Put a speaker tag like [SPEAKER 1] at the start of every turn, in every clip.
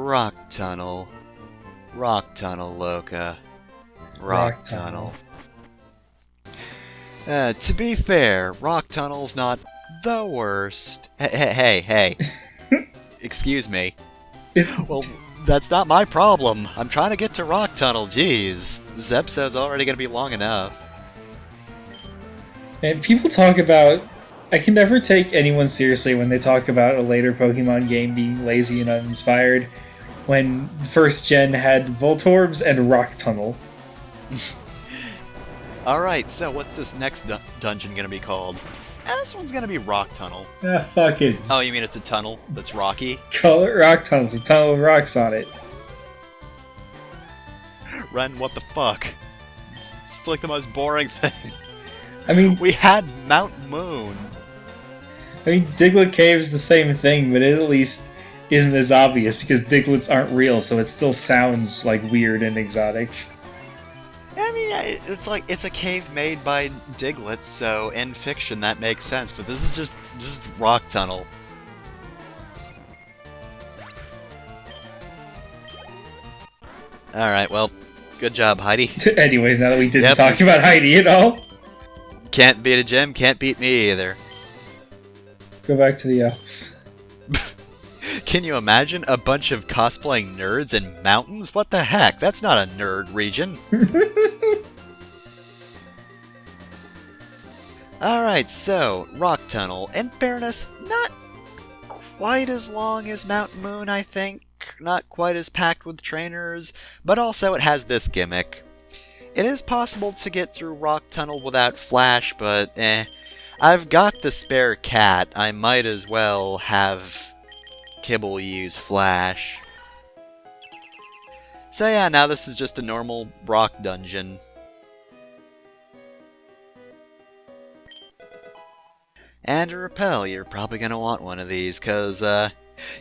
[SPEAKER 1] Rock Tunnel. Rock Tunnel, Loka. Rock Tunnel. To be fair, Rock Tunnel's not the worst. Hey. Excuse me. Well, that's not my problem. I'm trying to get to Rock Tunnel, jeez. This episode's already gonna be long enough.
[SPEAKER 2] And people talk about... I can never take anyone seriously when they talk about a later Pokemon game being lazy and uninspired, when first gen had Voltorbs and Rock Tunnel.
[SPEAKER 1] Alright, so what's this next dungeon gonna be called? This one's gonna be Rock Tunnel.
[SPEAKER 2] Ah, fuck it.
[SPEAKER 1] Oh, you mean it's a tunnel that's rocky?
[SPEAKER 2] Call it Rock Tunnel. It's a tunnel with rocks on it.
[SPEAKER 1] Ren, what the fuck? It's like the most boring thing.
[SPEAKER 2] I mean...
[SPEAKER 1] We had Mount Moon.
[SPEAKER 2] I mean, Diglett Cave's the same thing, but it at least isn't as obvious because Diglets aren't real, so it still sounds like weird and exotic.
[SPEAKER 1] I mean, it's a cave made by Diglett, so in fiction that makes sense. But this is just Rock Tunnel. All right, well, good job, Heidi.
[SPEAKER 2] Anyways, now that we didn't talk about Heidi at all,
[SPEAKER 1] can't beat a gym, can't beat me either.
[SPEAKER 2] Go back to the elves.
[SPEAKER 1] Can you imagine a bunch of cosplaying nerds in mountains? What the heck? That's not a nerd region. Alright, so, Rock Tunnel. In fairness, not quite as long as Mount Moon, I think. Not quite as packed with trainers, but also it has this gimmick. It is possible to get through Rock Tunnel without Flash, but I've got the spare cat. I might as well have Kibble use Flash. So yeah, now this is just a normal rock dungeon. And a repel, you're probably gonna want one of these, cause,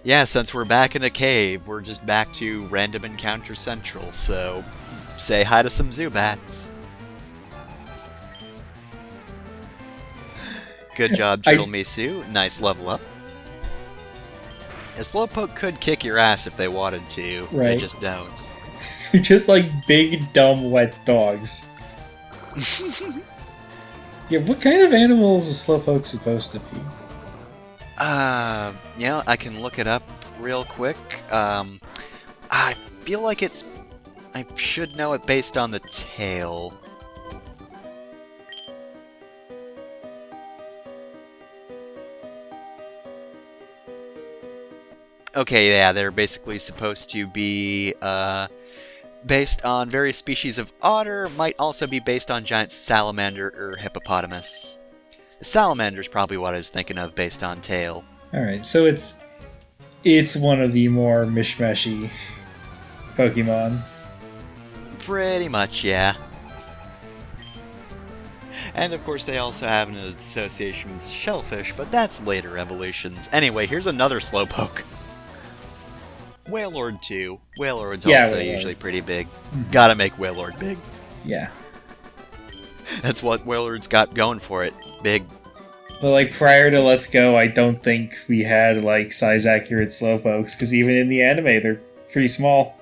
[SPEAKER 1] yeah, since we're back in a cave, we're just back to Random Encounter Central, so say hi to some Zubats. Good job, Turtle Misu. Nice level up. A Slowpoke could kick your ass if they wanted to. Right. They just don't.
[SPEAKER 2] They're just like big, dumb, wet dogs. Yeah, what kind of animal is a Slowpoke supposed to be?
[SPEAKER 1] You know, I can look it up real quick. I feel like it's... I should know it based on the tail. Okay, yeah, they're basically supposed to be, based on various species of otter, might also be based on giant salamander or hippopotamus. The salamander's probably what I was thinking of based on tail.
[SPEAKER 2] Alright, so it's one of the more mishmashy Pokemon.
[SPEAKER 1] Pretty much, yeah. And of course they also have an association with shellfish, but that's later evolutions. Anyway, here's another Slowpoke. Wailord 2. Wailord's also usually pretty big. Mm-hmm. Gotta make Wailord big.
[SPEAKER 2] Yeah.
[SPEAKER 1] That's what Wailord's got going for it. Big.
[SPEAKER 2] But like prior to Let's Go, I don't think we had like size-accurate Slowpokes, because even in the anime, they're pretty small.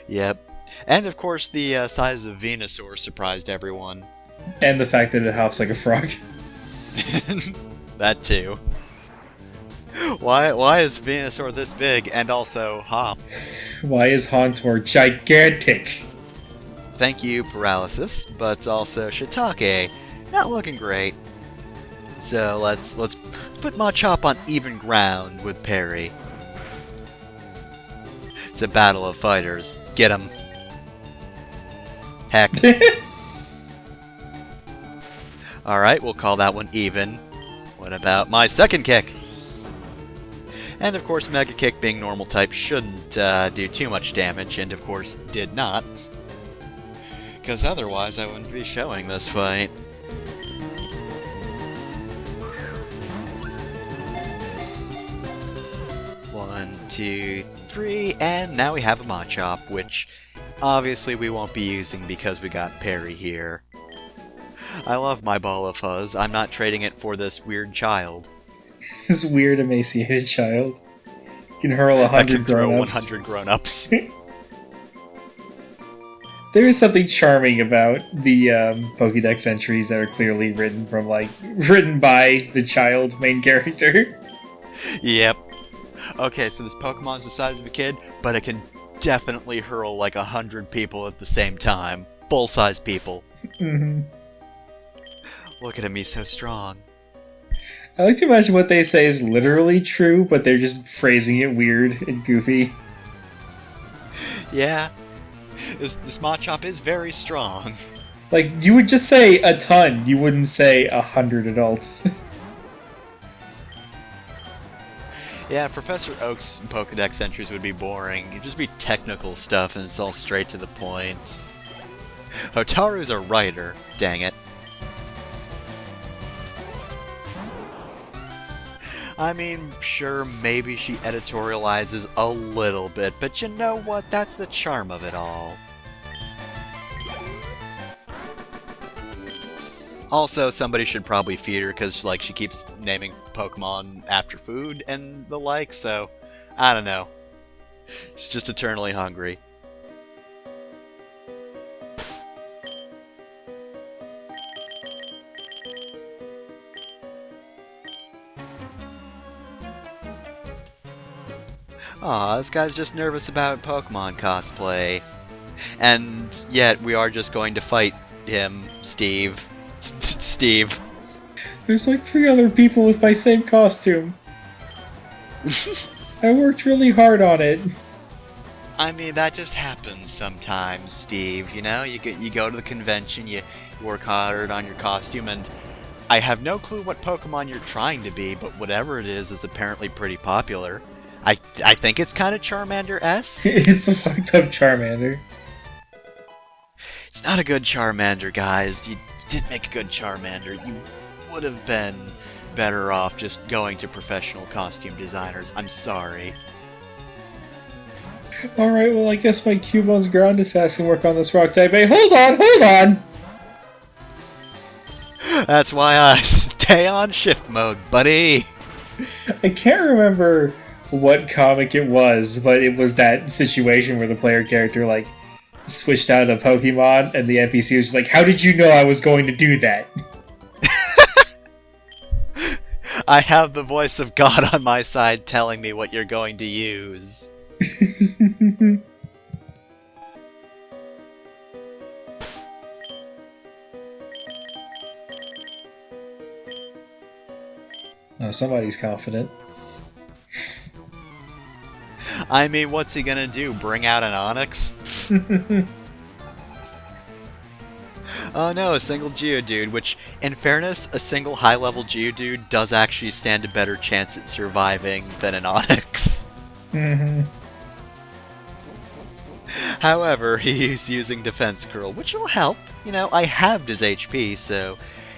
[SPEAKER 1] Yep. And of course the size of Venusaur surprised everyone.
[SPEAKER 2] And the fact that it hops like a frog.
[SPEAKER 1] That too. Why is Venusaur this big and also hop?
[SPEAKER 2] Why is Hauntor gigantic?
[SPEAKER 1] Thank you, Paralysis, but also Shiitake. Not looking great. So let's put Machop on even ground with Parry. It's a battle of fighters. Get him. Heck. Alright, we'll call that one even. What about my second kick? And of course, Mega Kick being normal type shouldn't do too much damage, and of course did not. Because otherwise I wouldn't be showing this fight. One, two, three, and now we have a Machop, which obviously we won't be using because we got Parry here. I love my Ball of Fuzz. I'm not trading it for this weird child.
[SPEAKER 2] This weird emaciated child. Can hurl
[SPEAKER 1] That can
[SPEAKER 2] 100
[SPEAKER 1] throw
[SPEAKER 2] grown-ups.
[SPEAKER 1] 100 grown-ups.
[SPEAKER 2] There is something charming about the Pokédex entries that are clearly written by the child main character.
[SPEAKER 1] Yep. Okay, so this Pokemon's the size of a kid, but it can definitely hurl like 100 people at the same time. Full-size people.
[SPEAKER 2] Mm-hmm.
[SPEAKER 1] Look at him, he's so strong.
[SPEAKER 2] I like to imagine what they say is literally true, but they're just phrasing it weird and goofy.
[SPEAKER 1] Yeah. This Machop is very strong.
[SPEAKER 2] Like, you would just say a ton, you wouldn't say 100 adults.
[SPEAKER 1] Yeah, Professor Oak's Pokedex entries would be boring. It'd just be technical stuff and it's all straight to the point. Hotaru's a writer, dang it. I mean, sure, maybe she editorializes a little bit, but you know what? That's the charm of it all. Also, somebody should probably feed her, because, like, she keeps naming Pokemon after food and the like, so, I don't know. She's just eternally hungry. Aw, this guy's just nervous about Pokemon cosplay. And yet, we are just going to fight him, Steve. Steve.
[SPEAKER 2] There's like 3 other people with my same costume. I worked really hard on it.
[SPEAKER 1] I mean, that just happens sometimes, Steve. You know, you go to the convention, you work hard on your costume, and I have no clue what Pokemon you're trying to be, but whatever it is apparently pretty popular. I think it's kind of Charmander-esque.
[SPEAKER 2] It's a fucked up Charmander.
[SPEAKER 1] It's not a good Charmander, guys. You didn't make a good Charmander. You would have been better off just going to professional costume designers. I'm sorry.
[SPEAKER 2] Alright, well I guess my Cubone's grounded fast and work on this rock type. Hey, hold on!
[SPEAKER 1] That's why I stay on shift mode, buddy.
[SPEAKER 2] I can't remember what comic it was, but it was that situation where the player character, like, switched out a Pokemon, and the NPC was just like, how did you know I was going to do that?
[SPEAKER 1] I have the voice of God on my side telling me what you're going to use.
[SPEAKER 2] Oh, somebody's confident.
[SPEAKER 1] I mean, what's he gonna do? Bring out an Onix? Oh no, a single Geodude, which, in fairness, a single high-level Geodude does actually stand a better chance at surviving than an Onix.
[SPEAKER 2] Mm-hmm.
[SPEAKER 1] However, he's using Defense Curl, which will help. You know, I halved his HP, so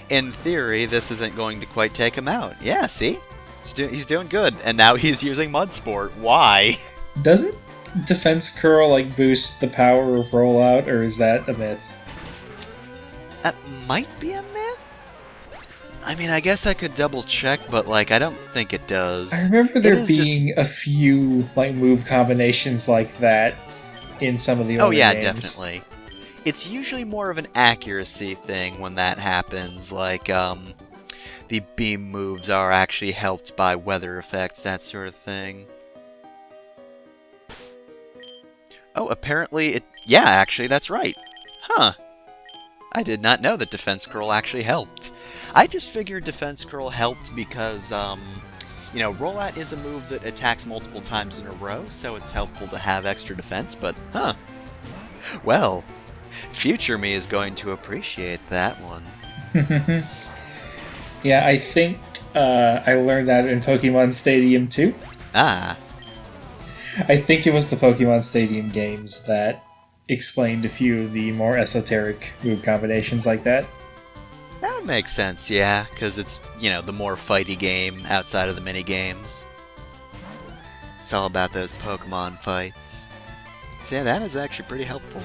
[SPEAKER 1] in theory, this isn't going to quite take him out. Yeah, see? He's doing good, and now he's using Mud Sport. Why?
[SPEAKER 2] Doesn't Defense Curl, like, boost the power of Rollout, or is that a myth?
[SPEAKER 1] That might be a myth? I mean, I guess I could double check, but, like, I don't think it does.
[SPEAKER 2] I remember there being a few, like, move combinations like that in some of the older games.
[SPEAKER 1] Definitely. It's usually more of an accuracy thing when that happens, like, the beam moves are actually helped by weather effects, that sort of thing. Oh, apparently yeah, actually, that's right. Huh. I did not know that Defense Curl actually helped. I just figured Defense Curl helped because, you know, Rollout is a move that attacks multiple times in a row, so it's helpful to have extra defense, but, huh. Well, future me is going to appreciate that one.
[SPEAKER 2] Yeah, I think I learned that in Pokemon Stadium 2.
[SPEAKER 1] Ah.
[SPEAKER 2] I think it was the Pokemon Stadium games that explained a few of the more esoteric move combinations like that.
[SPEAKER 1] That makes sense, yeah, because it's, you know, the more fighty game outside of the mini-games. It's all about those Pokemon fights. So yeah, that is actually pretty helpful.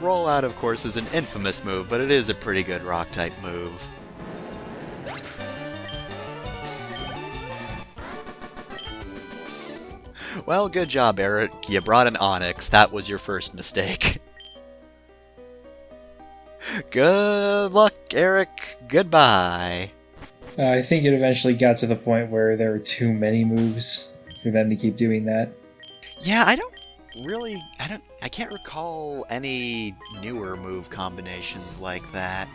[SPEAKER 1] Rollout, of course, is an infamous move, but it is a pretty good Rock-type move. Well, good job, Eric. You brought an Onyx. That was your first mistake. Good luck, Eric. Goodbye.
[SPEAKER 2] I think it eventually got to the point where there were too many moves for them to keep doing that.
[SPEAKER 1] Yeah, I can't recall any newer move combinations like that.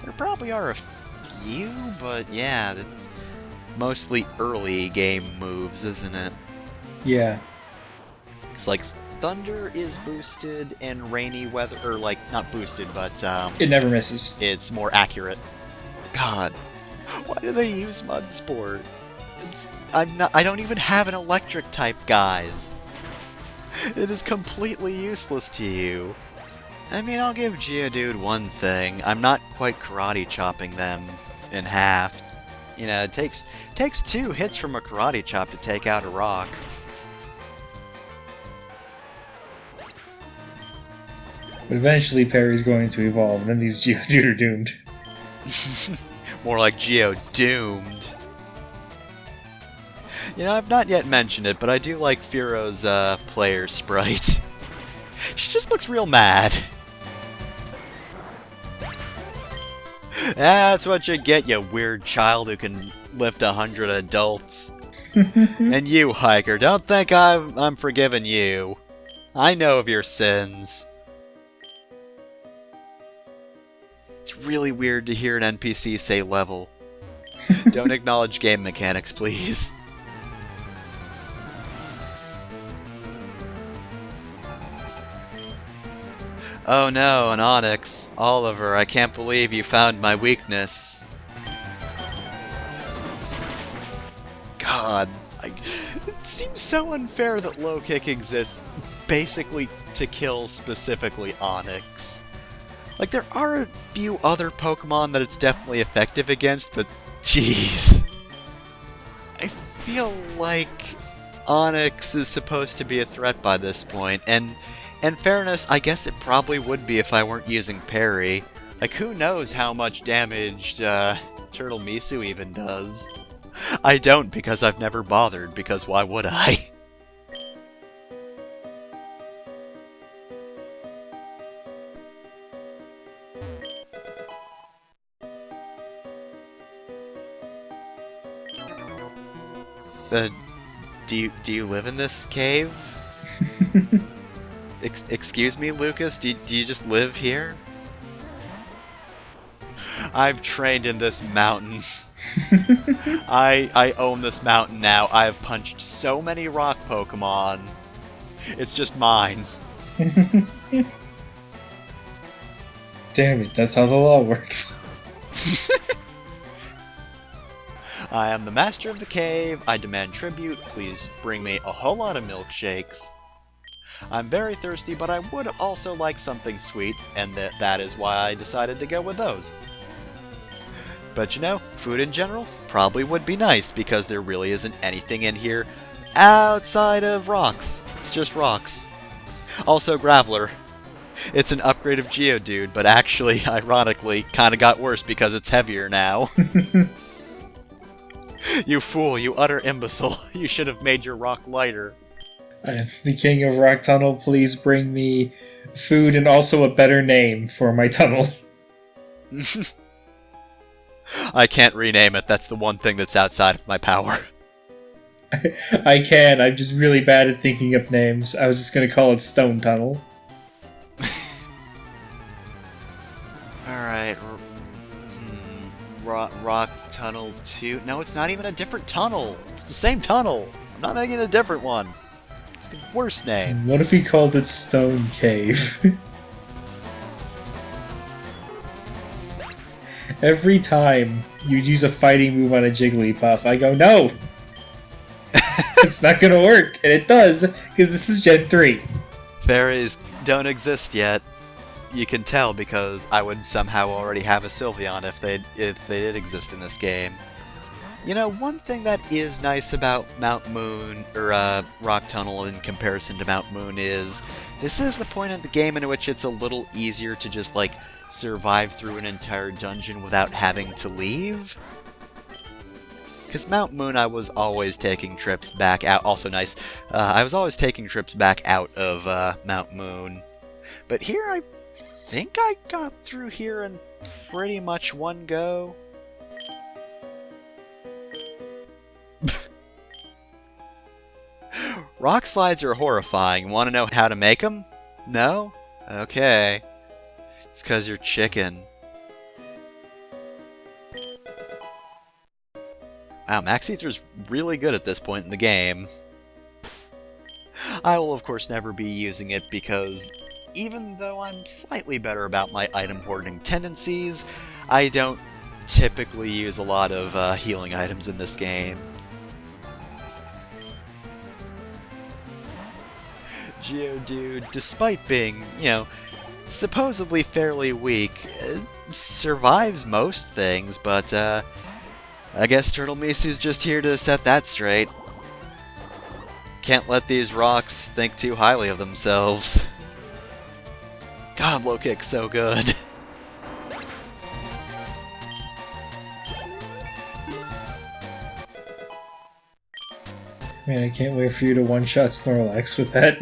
[SPEAKER 1] There probably are a few, but yeah, that's mostly early game moves, isn't it?
[SPEAKER 2] Yeah.
[SPEAKER 1] It's like Thunder is boosted in rainy weather, or like, not boosted, but
[SPEAKER 2] It never misses.
[SPEAKER 1] it's more accurate. God, why do they use Mud Sport? I don't even have an electric type, guys. It is completely useless to you. I mean, I'll give Geodude one thing. I'm not quite karate chopping them in half. You know, it takes 2 hits from a karate chop to take out a rock.
[SPEAKER 2] But eventually Perry's going to evolve, and then these Geodude are doomed.
[SPEAKER 1] More like Geodoomed. You know, I've not yet mentioned it, but I do like Firo's player sprite. She just looks real mad. That's what you get, you weird child who can lift 100 adults. And you, Hiker, don't think I'm forgiving you. I know of your sins. It's really weird to hear an NPC say level. Don't acknowledge game mechanics, please. Oh no, an Onyx. Oliver, I can't believe you found my weakness. God, it seems so unfair that low kick exists basically to kill specifically Onyx. Like, there are a few other Pokemon that it's definitely effective against, but jeez. I feel like Onyx is supposed to be a threat by this point, and in fairness, I guess it probably would be if I weren't using Parry. Like, who knows how much damage Turtle Misu even does? I don't, because I've never bothered, because why would I? Do you live in this cave? Excuse me, Lucas? Do you just live here? I've trained in this mountain. I own this mountain now. I have punched so many rock Pokemon. It's just mine.
[SPEAKER 2] Damn it, that's how the law works.
[SPEAKER 1] I am the master of the cave. I demand tribute. Please bring me a whole lot of milkshakes. I'm very thirsty, but I would also like something sweet, and that is why I decided to go with those. But you know, food in general probably would be nice, because there really isn't anything in here outside of rocks. It's just rocks. Also, Graveler. It's an upgrade of Geodude, but actually, ironically, kinda got worse because it's heavier now. You fool, you utter imbecile. You should have made your rock lighter.
[SPEAKER 2] The King of Rock Tunnel, please bring me food and also a better name for my tunnel.
[SPEAKER 1] I can't rename it. That's the one thing that's outside of my power.
[SPEAKER 2] I can. I'm just really bad at thinking up names. I was just going to call it Stone Tunnel.
[SPEAKER 1] Alright. Rock Tunnel 2. No, it's not even a different tunnel. It's the same tunnel. I'm not making a different one. It's the worst name.
[SPEAKER 2] What if we called it Stone Cave? Every time you'd use a fighting move on a Jigglypuff, I go, no! It's not gonna work, and it does, because this is Gen 3.
[SPEAKER 1] Fairies don't exist yet. You can tell because I would somehow already have a Sylveon if they did exist in this game. You know, one thing that is nice about Mount Moon, or Rock Tunnel in comparison to Mount Moon is, this is the point in the game in which it's a little easier to just, like, survive through an entire dungeon without having to leave. because Mount Moon I was always taking trips back out. Also nice. I was always taking trips back out of Mount Moon. But here I think I got through here in pretty much one go. Rock slides are horrifying. Want to know how to make them? No? Okay. It's because you're chicken. Wow, Max Ether's really good at this point in the game. I will of course never be using it because even though I'm slightly better about my item hoarding tendencies, I don't typically use a lot of healing items in this game. Geodude, despite being, supposedly fairly weak, survives most things, but I guess Turtle Misu's just here to set that straight. Can't let these rocks think too highly of themselves. God, low kick's so good.
[SPEAKER 2] Man, I can't wait for you to one-shot Snorlax with that.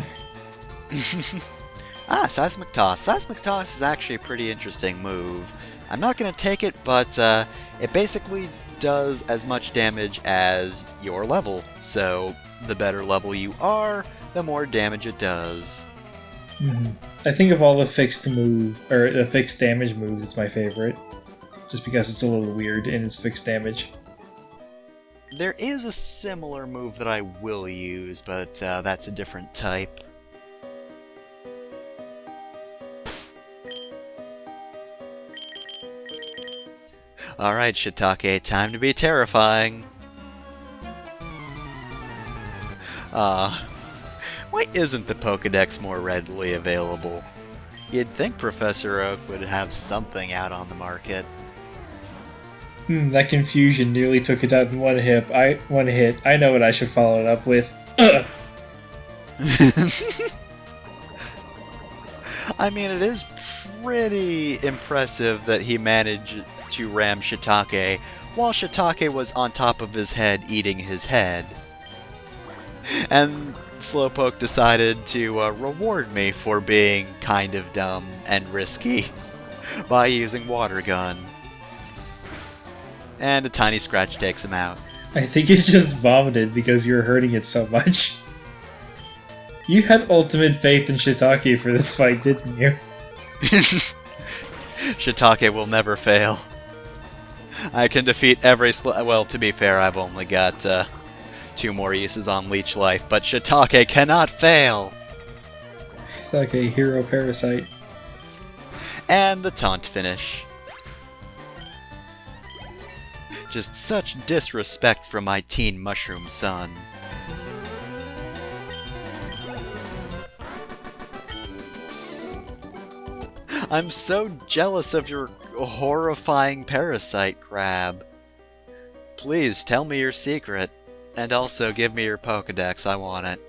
[SPEAKER 1] Seismic Toss. Seismic Toss is actually a pretty interesting move. I'm not going to take it, but it basically does as much damage as your level. So the better level you are, the more damage it does.
[SPEAKER 2] Mm-hmm. I think of all the fixed damage moves, it's my favorite. Just because it's a little weird in its fixed damage.
[SPEAKER 1] There is a similar move that I will use, but that's a different type. Alright, Shiitake, time to be terrifying. Why isn't the Pokédex more readily available? You'd think Professor Oak would have something out on the market.
[SPEAKER 2] That confusion nearly took it out in one hit. I know what I should follow it up with.
[SPEAKER 1] I mean, it is pretty impressive that he managed to ram Shiitake while Shiitake was on top of his head eating his head. And Slowpoke decided to reward me for being kind of dumb and risky by using Water Gun. And a tiny scratch takes him out.
[SPEAKER 2] I think he's just vomited because you're hurting it so much. You had ultimate faith in Shiitake for this fight, didn't you?
[SPEAKER 1] Shiitake will never fail. I can defeat every well, to be fair, I've only got 2 more uses on Leech Life, but Shiitake cannot fail!
[SPEAKER 2] He's like a hero parasite.
[SPEAKER 1] And the taunt finish. Just such disrespect from my teen mushroom son. I'm so jealous of your horrifying parasite, Crab. Please tell me your secret, and also give me your Pokédex, I want it.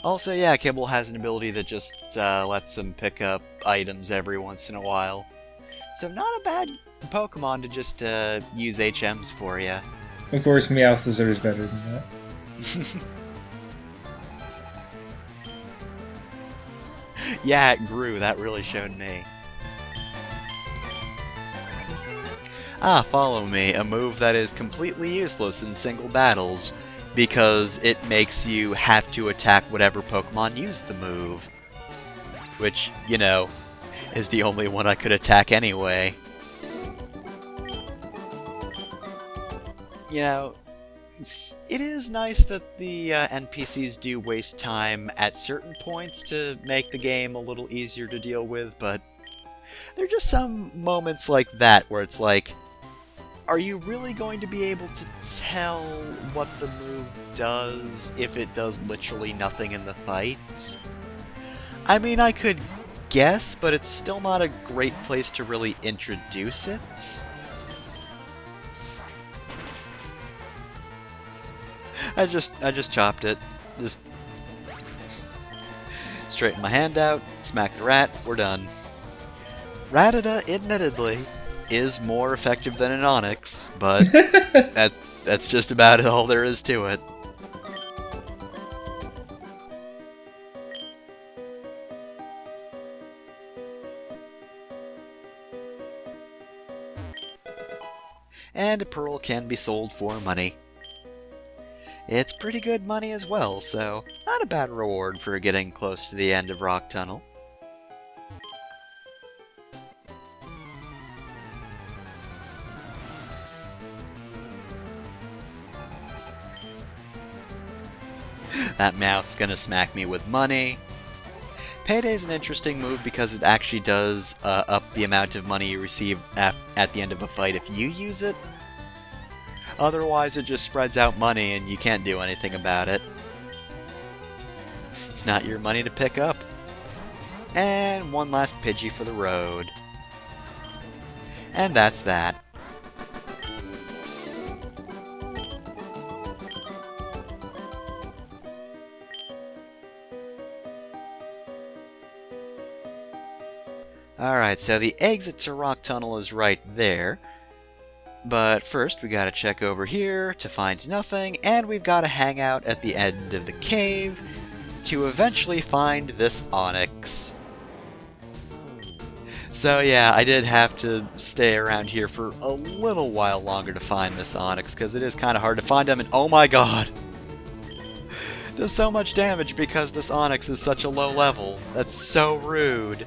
[SPEAKER 1] Also, yeah, Kibble has an ability that just lets him pick up items every once in a while. So not a bad Pokemon to just use HMs for you.
[SPEAKER 2] Of course, Meowth deserves better than that.
[SPEAKER 1] Yeah, it grew. That really showed me. Follow me. A move that is completely useless in single battles, because it makes you have to attack whatever Pokemon used the move. Which, is the only one I could attack anyway. It is nice that the NPCs do waste time at certain points to make the game a little easier to deal with, but there are just some moments like that where it's like, are you really going to be able to tell what the move does if it does literally nothing in the fight? I mean, I could guess, but it's still not a great place to really introduce it. I just chopped it. Just Straighten my hand out, smack the rat, we're done. Rattata, admittedly, is more effective than an Onyx, but that's just about all there is to it. And a pearl can be sold for money. It's pretty good money as well, so not a bad reward for getting close to the end of Rock Tunnel. That mouth's gonna smack me with money. Payday's an interesting move because it actually does up the amount of money you receive at the end of a fight if you use it. Otherwise, it just spreads out money and you can't do anything about it. It's not your money to pick up. And one last Pidgey for the road. And that's that. Alright, so the exit to Rock Tunnel is right there. But first, we gotta check over here to find nothing, and we've gotta hang out at the end of the cave to eventually find this Onyx. So yeah, I did have to stay around here for a little while longer to find this Onyx, because it is kind of hard to find him, and oh my god! Does so much damage because this Onyx is such a low level. That's so rude.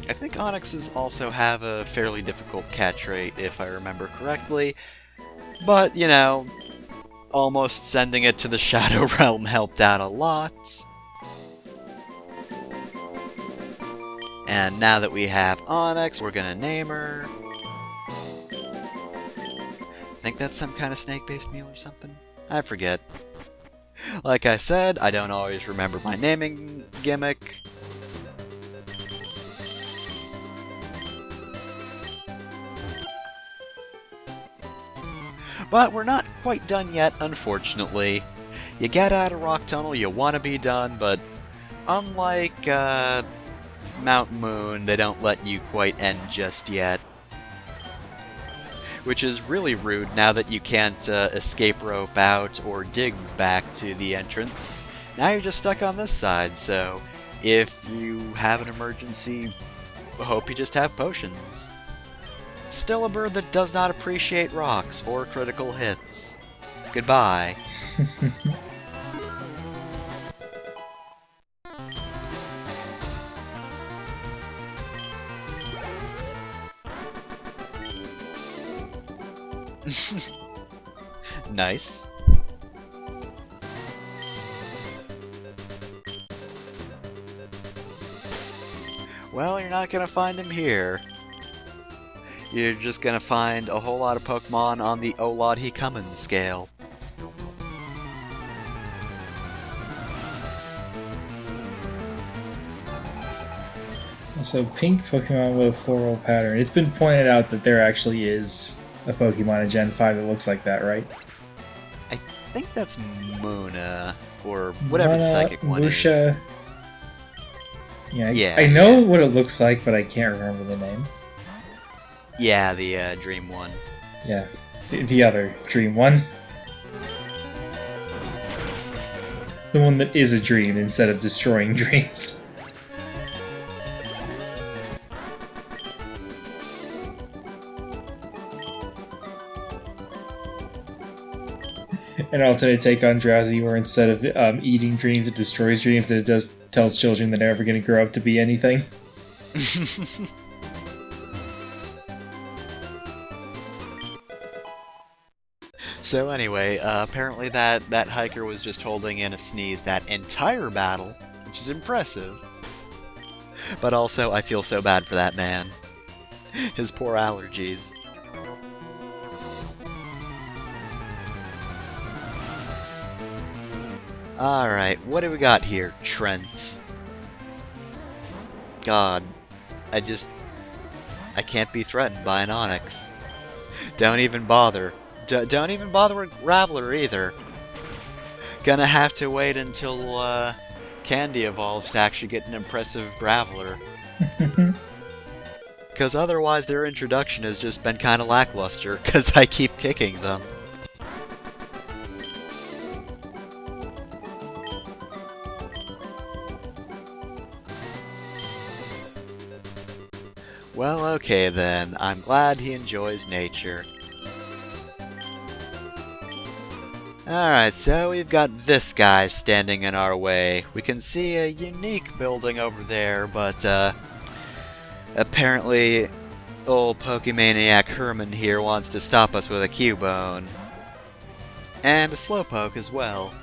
[SPEAKER 1] I think Onyxes also have a fairly difficult catch rate, if I remember correctly. But, you know, almost sending it to the Shadow Realm helped out a lot. And now that we have Onyx, we're gonna name her. I think that's some kind of snake-based meal or something? I forget. Like I said, I don't always remember my naming gimmick. But we're not quite done yet, unfortunately. You get out of Rock Tunnel, you want to be done, but unlike Mount Moon, they don't let you quite end just yet. Which is really rude now that you can't escape rope out or dig back to the entrance. Now you're just stuck on this side, so if you have an emergency, hope you just have potions. Still a bird that does not appreciate rocks or critical hits. Goodbye. Nice. Well, you're not gonna find him here. You're just gonna find a whole lot of Pokemon on the Olad He Comin' scale.
[SPEAKER 2] So, pink Pokemon with a floral pattern. It's been pointed out that there actually is a Pokemon in Gen 5 that looks like that, right?
[SPEAKER 1] I think that's Muna, or whatever the psychic one is.
[SPEAKER 2] Yeah, I know what it looks like, but I can't remember the name.
[SPEAKER 1] Yeah, the Dream one.
[SPEAKER 2] Yeah, the other Dream one. The one that is a dream instead of destroying dreams. An alternate take on Drowsy, where instead of eating dreams, it destroys dreams, and it does tells children that they're never going to grow up to be anything.
[SPEAKER 1] So anyway, apparently that hiker was just holding in a sneeze that entire battle, which is impressive. But also, I feel so bad for that man. His poor allergies. Alright, what do we got here, Trent? God, I can't be threatened by an Onyx. Don't even bother. Don't even bother with Graveler either. Gonna have to wait until Candy evolves to actually get an impressive Graveler. Because otherwise their introduction has just been kind of lackluster, because I keep kicking them. Well, okay then. I'm glad he enjoys nature. Alright, so we've got this guy standing in our way. We can see a unique building over there, but apparently old Pokemaniac Herman here wants to stop us with a Cubone. And a Slowpoke as well.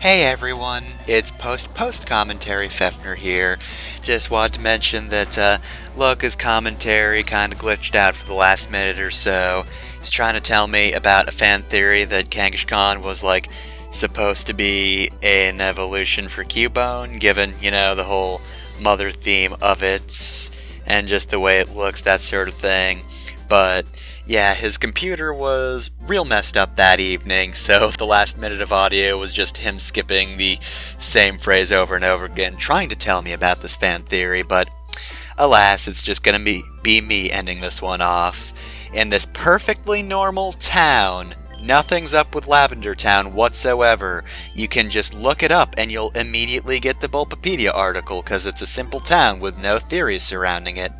[SPEAKER 1] Hey everyone, it's post-commentary Fefner here. Just wanted to mention that Loca's commentary kinda glitched out for the last minute or so. He's trying to tell me about a fan theory that Kangaskhan was like supposed to be an evolution for Cubone, given, you know, the whole mother theme of it, and just the way it looks, that sort of thing. But yeah, his computer was real messed up that evening, so the last minute of audio was just him skipping the same phrase over and over again, trying to tell me about this fan theory, but alas, it's just gonna be me ending this one off. In this perfectly normal town, nothing's up with Lavender Town whatsoever. You can just look it up and you'll immediately get the Bulbapedia article, because it's a simple town with no theories surrounding it.